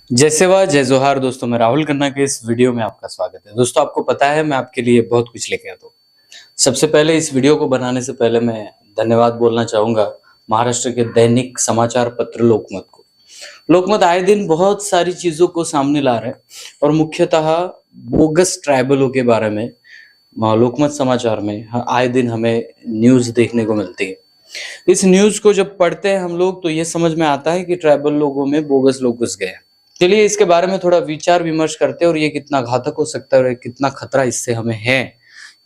जय सेवा जय जोहार दोस्तों, मैं राहुल खन्ना के इस वीडियो में आपका स्वागत है। दोस्तों, आपको पता है मैं आपके लिए बहुत कुछ लेके आता हूँ। सबसे पहले इस वीडियो को बनाने से पहले मैं धन्यवाद बोलना चाहूंगा महाराष्ट्र के दैनिक समाचार पत्र लोकमत को। लोकमत आए दिन बहुत सारी चीजों को सामने ला रहे हैं और मुख्यतः बोगस ट्राइबलों के बारे में लोकमत समाचार में आए दिन हमें न्यूज देखने को मिलती है। इस न्यूज को जब पढ़ते हैं हम लोग तो ये समझ में आता है कि ट्राइबल लोगों में बोगस लोग घुस गए हैं। चलिए इसके बारे में थोड़ा विचार विमर्श करते हैं और ये कितना घातक हो सकता है और कितना खतरा इससे हमें है,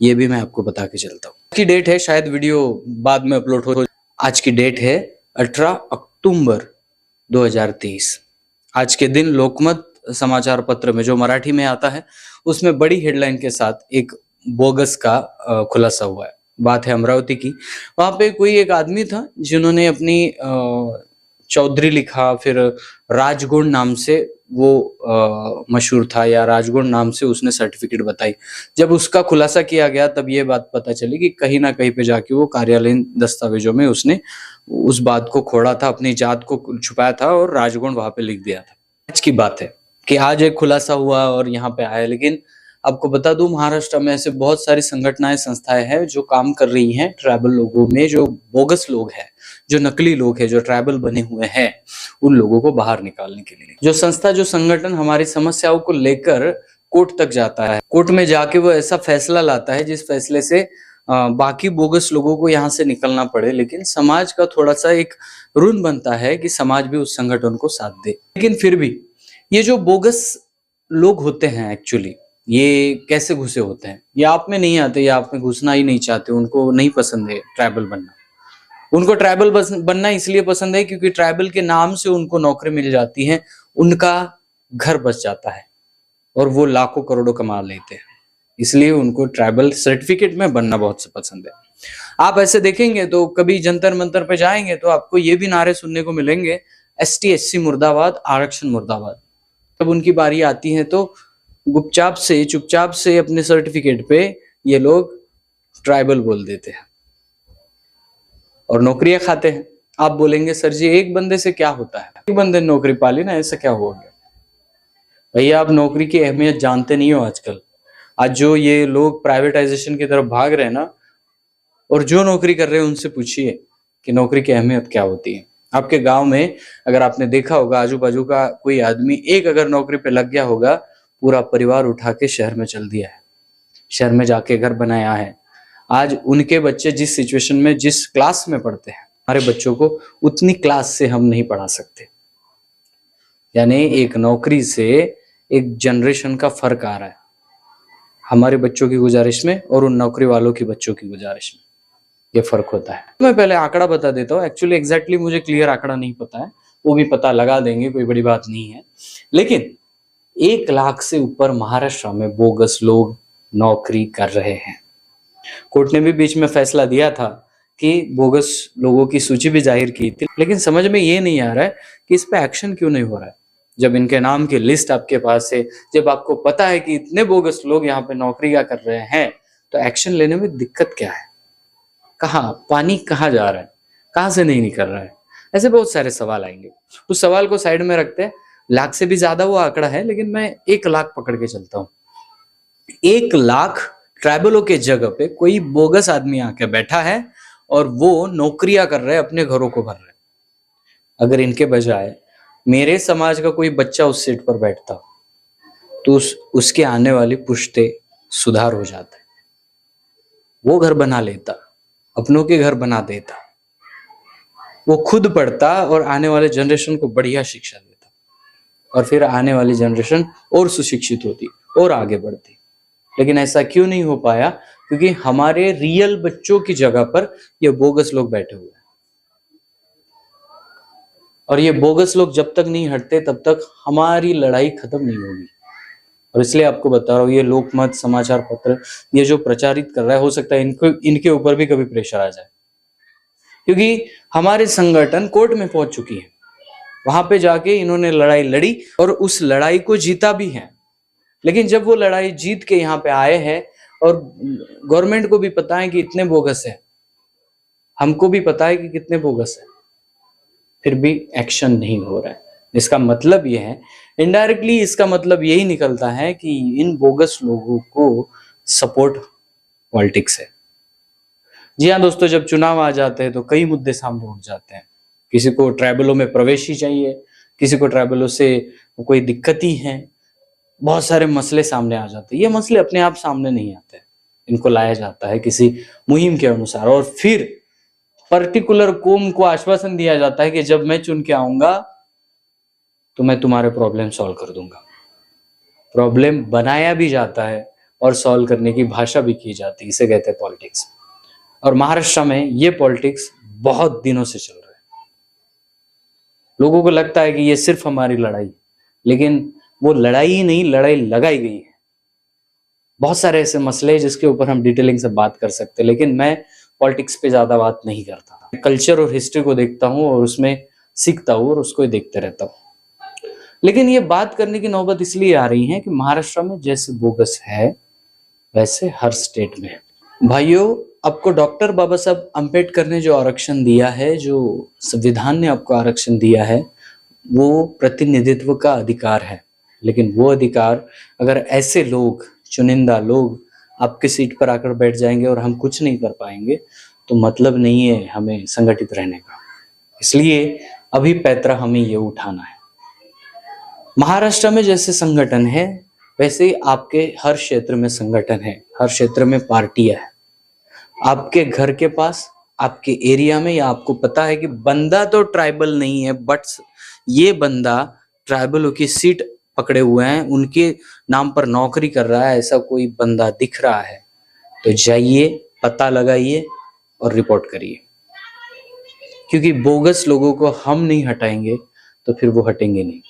ये भी मैं आपको बता के चलता हूँ। आज की डेट है, शायद वीडियो बाद में अपलोड हो। आज की डेट है 18 अक्टूबर 2023। आज के दिन लोकमत समाचार पत्र में जो मराठी में आता है उसमें बड़ी हेडलाइन के साथ एक बोगस का खुलासा हुआ है। बात है अमरावती की। वहां पे कोई एक आदमी था जिन्होंने अपनी चौधरी लिखा, फिर राजगुण नाम से वो मशहूर था या राजगुण नाम से उसने सर्टिफिकेट बताई। जब उसका खुलासा किया गया तब ये बात पता चली कि कहीं ना कहीं पे जाके वो कार्यालयीन दस्तावेजों में उसने उस बात को खोड़ा था, अपनी जात को छुपाया था और राजगुण वहां पे लिख दिया था। आज की बात है कि आज एक खुलासा हुआ और यहाँ पे आया। लेकिन आपको बता दूं, महाराष्ट्र में ऐसे बहुत सारी संगठनाएं संस्थाएं हैं जो काम कर रही हैं ट्राइबल लोगों में, जो बोगस लोग हैं, जो नकली लोग हैं, जो ट्राइबल बने हुए हैं, उन लोगों को बाहर निकालने के लिए। जो संस्था, जो संगठन हमारी समस्याओं को लेकर कोर्ट तक जाता है, कोर्ट में जाके वो ऐसा फैसला लाता है जिस फैसले से बाकी बोगस लोगों को यहाँ से निकलना पड़े, लेकिन समाज का थोड़ा सा एक ऋण बनता है कि समाज भी उस संगठन को साथ दे। लेकिन फिर भी ये जो बोगस लोग होते हैं एक्चुअली ये कैसे घुसे होते हैं, ये आप में नहीं आते, या आप में घुसना ही नहीं चाहते, उनको नहीं पसंद है ट्राइबल बनना। उनको ट्राइबल बनना इसलिए पसंद है क्योंकि ट्राइबल के नाम से उनको नौकरी मिल जाती है, उनका घर बच जाता है और वो लाखों करोड़ों कमा लेते हैं, इसलिए उनको ट्राइबल सर्टिफिकेट में बनना बहुत से पसंद है। आप ऐसे देखेंगे तो कभी जंतर मंतर पे जाएंगे तो आपको ये भी नारे सुनने को मिलेंगे, ST SC मुर्दाबाद, आरक्षण मुर्दाबाद। जब उनकी बारी आती है तो चुपचाप से अपने सर्टिफिकेट पे ये लोग ट्राइबल बोल देते हैं और नौकरियां खाते हैं। आप बोलेंगे सर जी एक बंदे से क्या होता है, एक बंदे ने नौकरी पाली ना, ऐसा क्या हो गया? भैया आप नौकरी की अहमियत जानते नहीं हो। आजकल आज जो ये लोग प्राइवेटाइजेशन की तरफ भाग रहे हैं ना, और जो नौकरी कर रहे हैं उनसे पूछिए कि नौकरी की अहमियत क्या होती है। आपके गांव में अगर आपने देखा होगा, आजू बाजू का कोई आदमी एक अगर नौकरी पे लग गया होगा, पूरा परिवार उठा के शहर में चल दिया है, शहर में जाके घर बनाया है। आज उनके बच्चे जिस सिचुएशन में, जिस क्लास में पढ़ते हैं, हमारे बच्चों को उतनी क्लास से हम नहीं पढ़ा सकते। यानी एक नौकरी से एक जनरेशन का फर्क आ रहा है हमारे बच्चों की गुजारिश में और उन नौकरी वालों की बच्चों की गुजारिश में, ये फर्क होता है। मैं पहले आंकड़ा बता देता हूँ। एक्चुअली एग्जैक्टली मुझे क्लियर आंकड़ा नहीं पता है, वो भी पता लगा देंगे, कोई बड़ी बात नहीं है। लेकिन 1 लाख से ऊपर महाराष्ट्र में बोगस लोग नौकरी कर रहे हैं। कोर्ट ने भी बीच में फैसला दिया था कि बोगस लोगों की सूची भी जाहिर की थी, लेकिन समझ में ये नहीं आ रहा है कि इस पे एक्शन क्यों नहीं हो रहा है। जब इनके नाम की लिस्ट आपके पास है, जब आपको पता है कि इतने बोगस लोग यहाँ पे नौकरियां कर रहे हैं, तो एक्शन लेने में दिक्कत क्या है? कहाँ पानी कहाँ जा रहा है, कहाँ से नहीं निकल रहा है? ऐसे बहुत सारे सवाल आएंगे। उस सवाल को साइड में रखते हैं। लाख से भी ज्यादा वो आंकड़ा है, लेकिन मैं 1 लाख पकड़ के चलता हूँ। 1 लाख ट्राइबलों के जगह पे कोई बोगस आदमी आके बैठा है और वो नौकरियां कर रहे हैं, अपने घरों को भर रहे हैं। अगर इनके बजाय मेरे समाज का कोई बच्चा उस सीट पर बैठता तो उसके आने वाली पुश्ते सुधार हो जाता है, वो घर बना लेता, अपनों के घर बना देता, वो खुद पढ़ता और आने वाले जनरेशन को बढ़िया शिक्षा देता, और फिर आने वाली जनरेशन और सुशिक्षित होती और आगे बढ़ती। लेकिन ऐसा क्यों नहीं हो पाया? क्योंकि हमारे रियल बच्चों की जगह पर ये बोगस लोग बैठे हुए हैं, और ये बोगस लोग जब तक नहीं हटते तब तक हमारी लड़ाई खत्म नहीं होगी। और इसलिए आपको बता रहा हूँ, ये लोकमत समाचार पत्र ये जो प्रचारित कर रहा है, हो सकता है इनके ऊपर भी कभी प्रेशर आ जाए, क्योंकि हमारे संगठन कोर्ट में पहुंच चुकी है। वहां पे जाके इन्होंने लड़ाई लड़ी और उस लड़ाई को जीता भी है। लेकिन जब वो लड़ाई जीत के यहाँ पे आए हैं और गवर्नमेंट को भी पता है कि इतने बोगस है, हमको भी पता है कि कितने बोगस है, फिर भी एक्शन नहीं हो रहा है। इसका मतलब ये है इनडायरेक्टली इसका मतलब यही निकलता है कि इन बोगस लोगों को सपोर्ट पॉलिटिक्स है। जी हाँ दोस्तों, जब चुनाव आ जाते हैं तो कई मुद्दे सामने उठ जाते हैं। किसी को ट्राइबलों में प्रवेश ही चाहिए, किसी को ट्राइबलों से कोई दिक्कत ही है, बहुत सारे मसले सामने आ जाते हैं। ये मसले अपने आप सामने नहीं आते, इनको लाया जाता है किसी मुहिम के अनुसार, और फिर पर्टिकुलर कौम को आश्वासन दिया जाता है कि जब मैं चुन के आऊंगा तो मैं तुम्हारे प्रॉब्लम सॉल्व कर दूंगा। प्रॉब्लम बनाया भी जाता है और सॉल्व करने की भाषा भी की जाती है, इसे कहते हैं पॉलिटिक्स। और महाराष्ट्र में ये पॉलिटिक्स बहुत दिनों से चल रहा है। लोगों को लगता है कि ये सिर्फ हमारी लड़ाई, लेकिन वो लड़ाई ही नहीं, लड़ाई लगाई गई है। बहुत सारे ऐसे मसले हैं जिसके ऊपर हम डिटेलिंग से बात कर सकते हैं, लेकिन मैं पॉलिटिक्स पे ज्यादा बात नहीं करता। कल्चर और हिस्ट्री को देखता हूँ और उसमें सीखता हूँ और उसको ही देखते रहता हूँ। लेकिन ये बात करने की नौबत इसलिए आ रही है कि महाराष्ट्र में जैसे बोगस है वैसे हर स्टेट में। भाइयों, आपको डॉक्टर बाबा साहब अम्बेडकर ने जो आरक्षण दिया है, जो संविधान ने आपको आरक्षण दिया है, वो प्रतिनिधित्व का अधिकार है। लेकिन वो अधिकार अगर ऐसे लोग, चुनिंदा लोग आपके सीट पर आकर बैठ जाएंगे और हम कुछ नहीं कर पाएंगे, तो मतलब नहीं है हमें संगठित रहने का। इसलिए अभी पैतरा हमें ये उठाना है। महाराष्ट्र में जैसे संगठन है वैसे ही आपके हर क्षेत्र में संगठन है, हर क्षेत्र में पार्टियां है। आपके घर के पास, आपके एरिया में, या आपको पता है कि बंदा तो ट्राइबल नहीं है, बट ये बंदा ट्राइबलों की सीट पकड़े हुए हैं, उनके नाम पर नौकरी कर रहा है, ऐसा कोई बंदा दिख रहा है तो जाइए, पता लगाइए और रिपोर्ट करिए। क्योंकि बोगस लोगों को हम नहीं हटाएंगे तो फिर वो हटेंगे नहीं,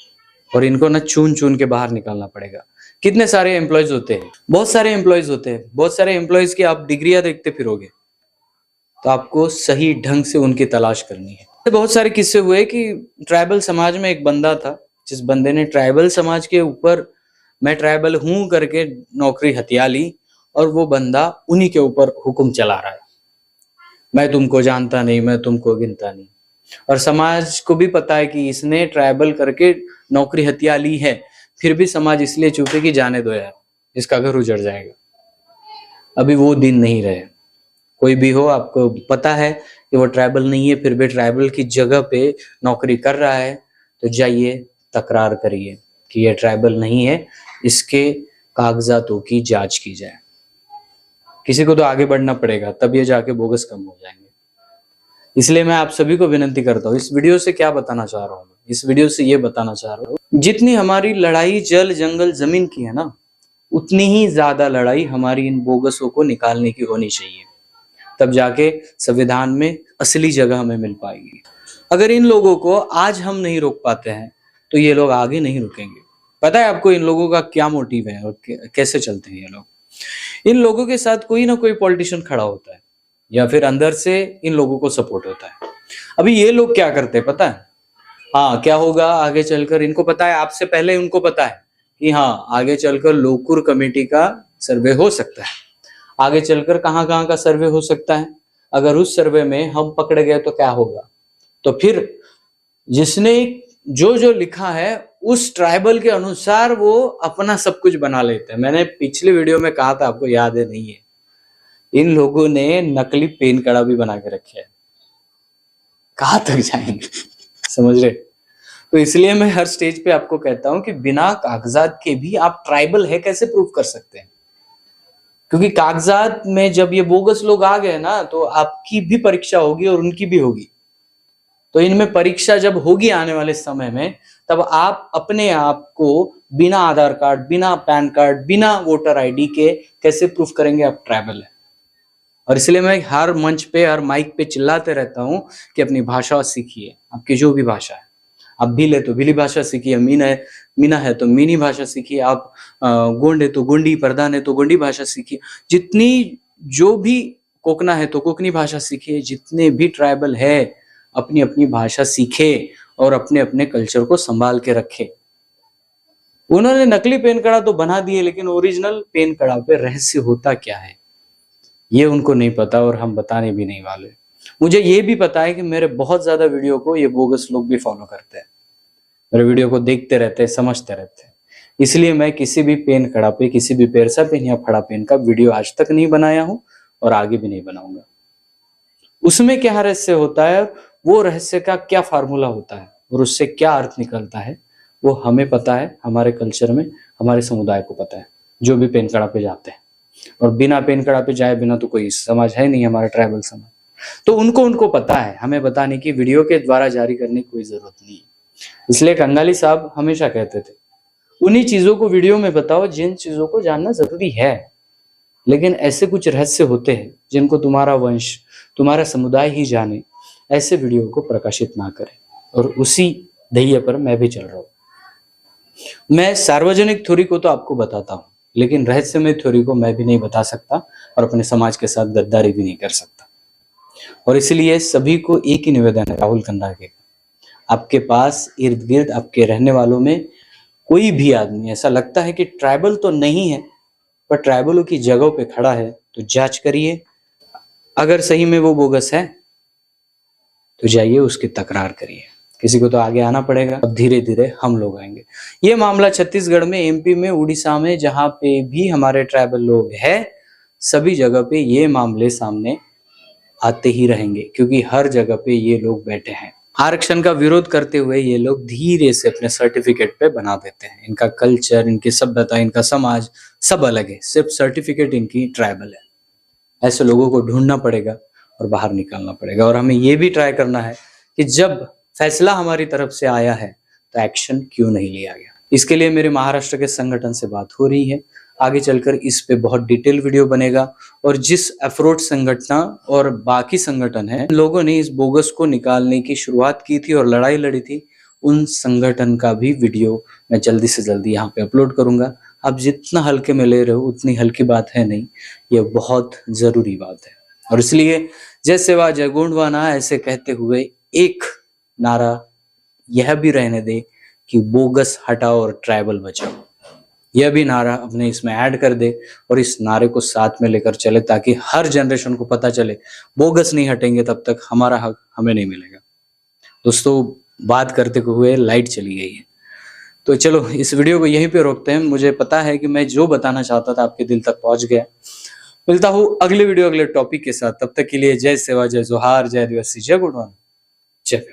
और इनको ना चुन चुन के बाहर निकालना पड़ेगा। कितने सारे एम्प्लॉयज होते हैं, बहुत सारे एम्प्लॉयज होते हैं, बहुत सारे एम्प्लॉयज की आप डिग्रियां देखते फिरोगे तो आपको सही ढंग से उनकी तलाश करनी है। बहुत सारे किस्से हुए कि ट्राइबल समाज में एक बंदा था, जिस बंदे ने ट्राइबल समाज के ऊपर मैं ट्राइबल हूं करके नौकरी हथिया ली, और वो बंदा उन्हीं के ऊपर हुक्म चला रहा है, मैं तुमको जानता नहीं, मैं तुमको गिनता नहीं। और समाज को भी पता है कि इसने ट्राइबल करके नौकरी हथिया ली है, फिर भी समाज इसलिए चुप है कि जाने दो यार, इसका घर उजड़ जाएगा। अभी वो दिन नहीं रहे। कोई भी हो, आपको पता है कि वो ट्राइबल नहीं है, फिर भी ट्राइबल की जगह पे नौकरी कर रहा है, तो जाइए तकरार करिए कि ये ट्राइबल नहीं है, इसके कागजातों की जांच की जाए। किसी को तो आगे बढ़ना पड़ेगा, तब ये जाके बोगस कम हो जाएंगे। इसलिए मैं आप सभी को विनती करता हूँ, इस वीडियो से क्या बताना चाह रहा हूँ, इस वीडियो से ये बताना चाह रहा हूँ, जितनी हमारी लड़ाई जल जंगल जमीन की है ना, उतनी ही ज्यादा लड़ाई हमारी इन बोगसों को निकालने की होनी चाहिए। तब जाके संविधान में असली जगह हमें मिल पाएगी। अगर इन लोगों को आज हम नहीं रोक पाते हैं तो ये लोग आगे नहीं रुकेंगे। पता है आपको इन लोगों का क्या मोटिव है और कैसे चलते हैं ये लोग? इन लोगों के साथ कोई ना कोई पॉलिटिशियन खड़ा होता है, या फिर अंदर से इन लोगों को सपोर्ट होता है। अभी ये लोग क्या करते हैं पता है? हाँ, क्या होगा आगे चलकर, इनको पता है, आपसे पहले उनको पता है कि हाँ आगे चलकर लोकुर कमेटी का सर्वे हो सकता है, आगे चलकर कहाँ कहाँ का सर्वे हो सकता है। अगर उस सर्वे में हम पकड़े गए तो क्या होगा? तो फिर जिसने जो जो लिखा है उस ट्राइबल के अनुसार वो अपना सब कुछ बना लेते हैं। मैंने पिछले वीडियो में कहा था, आपको याद है नहीं है, इन लोगों ने नकली पेन कड़ा भी बना के रखे हैं। कहाँ तक जाएंगे समझ रहे? तो इसलिए मैं हर स्टेज पे आपको कहता हूं कि बिना कागजात के भी आप ट्राइबल है कैसे प्रूव कर सकते हैं? क्योंकि कागजात में जब ये बोगस लोग आ गए ना, तो आपकी भी परीक्षा होगी और उनकी भी होगी। तो इनमें परीक्षा जब होगी आने वाले समय में, तब आप अपने आप को बिना आधार कार्ड, बिना पैन कार्ड, बिना वोटर आईडी के कैसे प्रूफ करेंगे आप ट्राइबल है? और इसलिए मैं हर मंच पे, हर माइक पे चिल्लाते रहता हूं कि अपनी भाषा सीखिए, आपकी जो भी भाषा है। आप भील है तो भीली भाषा सीखिए, मीना है तो मीनी भाषा सीखिए, आप गोंड है तो गोंडी, प्रधान है तो गोंडी भाषा सीखिए, जितनी जो भी कोकना है तो कोकनी भाषा सीखिए। जितने भी ट्राइबल है अपनी अपनी भाषा सीखे और अपने अपने कल्चर को संभाल के रखे। उन्होंने नकली पेन कड़ा तो बना दिए, लेकिन ओरिजिनल पेन कड़ा पे रहस्य होता क्या है ये उनको नहीं पता, और हम बताने भी नहीं वाले। मुझे ये भी पता है कि मेरे बहुत ज्यादा वीडियो को ये बोगस लोग भी फॉलो करते हैं, मेरे वीडियो को देखते रहते हैं, समझते रहते हैं। इसलिए मैं किसी भी पेन कड़ा पे, किसी भी पेरसा पेन या फड़ा पेन का वीडियो आज तक नहीं बनाया हूं और आगे भी नहीं बनाऊंगा। उसमें क्या रहस्य होता है, वो रहस्य का क्या फार्मूला होता है और उससे क्या अर्थ निकलता है, वो हमें पता है, हमारे कल्चर में, हमारे समुदाय को पता है, जो भी पेन कड़ा पे जाते हैं। और बिना पेन कड़ा पे जाए बिना तो कोई समाज है नहीं, हमारा ट्राइबल समाज। तो उनको पता है, हमें बताने की वीडियो के द्वारा जारी करने की कोई जरूरत नहीं है। इसलिए कंगाली साहब हमेशा कहते थे, उन्हीं चीजों को वीडियो में बताओ जिन चीजों को जानना जरूरी है, लेकिन ऐसे कुछ रहस्य होते हैं जिनको तुम्हारा वंश, तुम्हारा समुदाय ही जाने, ऐसे वीडियो को प्रकाशित ना करें। और उसी ध्येय पर मैं भी चल रहा हूं। मैं सार्वजनिक थ्योरी को तो आपको बताता हूं, लेकिन रहस्यमय थ्योरी को मैं भी नहीं बता सकता और अपने समाज के साथ गद्दारी भी नहीं कर सकता। और इसलिए सभी को एक ही निवेदन है राहुल कंधा के, आपके पास इर्द गिर्द आपके रहने वालों में कोई भी आदमी ऐसा लगता है कि ट्राइबल तो नहीं है पर ट्राइबलों की जगहों पे खड़ा है, तो जांच करिए। अगर सही में वो बोगस है तो जाइए उसकी तकरार करिए। किसी को तो आगे आना पड़ेगा, अब धीरे धीरे हम लोग आएंगे। ये मामला छत्तीसगढ़ में, एमपी में, उड़ीसा में, जहां पे भी हमारे ट्राइबल लोग हैं, सभी जगह पे ये मामले सामने आते ही रहेंगे, क्योंकि हर जगह पे ये लोग बैठे हैं। आरक्षण का विरोध करते हुए ये लोग धीरे से अपने सर्टिफिकेट पे बना देते हैं। इनका कल्चर, इनकी सभ्यता, इनका समाज सब अलग है, सिर्फ सर्टिफिकेट इनकी ट्राइबल है। ऐसे लोगों को ढूंढना पड़ेगा और बाहर निकालना पड़ेगा। और हमें ये भी ट्राई करना है कि जब फैसला हमारी तरफ से आया है तो एक्शन क्यों नहीं लिया गया। इसके लिए मेरे महाराष्ट्र के संगठन से बात हो रही है। आगे चलकर इस पे बहुत डिटेल वीडियो बनेगा। और जिस अफ्रोड संगठन और बाकी संगठन है, लोगों ने इस बोगस को निकालने की शुरुआत की थी और लड़ाई लड़ी थी, उन संगठन का भी वीडियो मैं जल्दी से जल्दी यहाँ पे अपलोड करूंगा। आप जितना हल्के में ले रहे हो उतनी हल्की बात है नहीं, ये बहुत जरूरी बात है। और इसलिए जय सेवा जय गुणवाना ऐसे कहते हुए एक नारा यह भी रहने दे कि बोगस हटाओ और ट्राइबल बचाओ, यह भी नारा अपने इसमें ऐड कर दे और इस नारे को साथ में लेकर चले, ताकि हर जनरेशन को पता चले बोगस नहीं हटेंगे तब तक हमारा हक हमें नहीं मिलेगा। दोस्तों, बात करते हुए लाइट चली गई है, तो चलो इस वीडियो को यहीं पे रोकते हैं। मुझे पता है कि मैं जो बताना चाहता था आपके दिल तक पहुंच गया। मिलता हूँ अगले वीडियो अगले टॉपिक के साथ। तब तक के लिए जय सेवा, जय जोहार, जय आदिवासी, जय गुणवान, जय।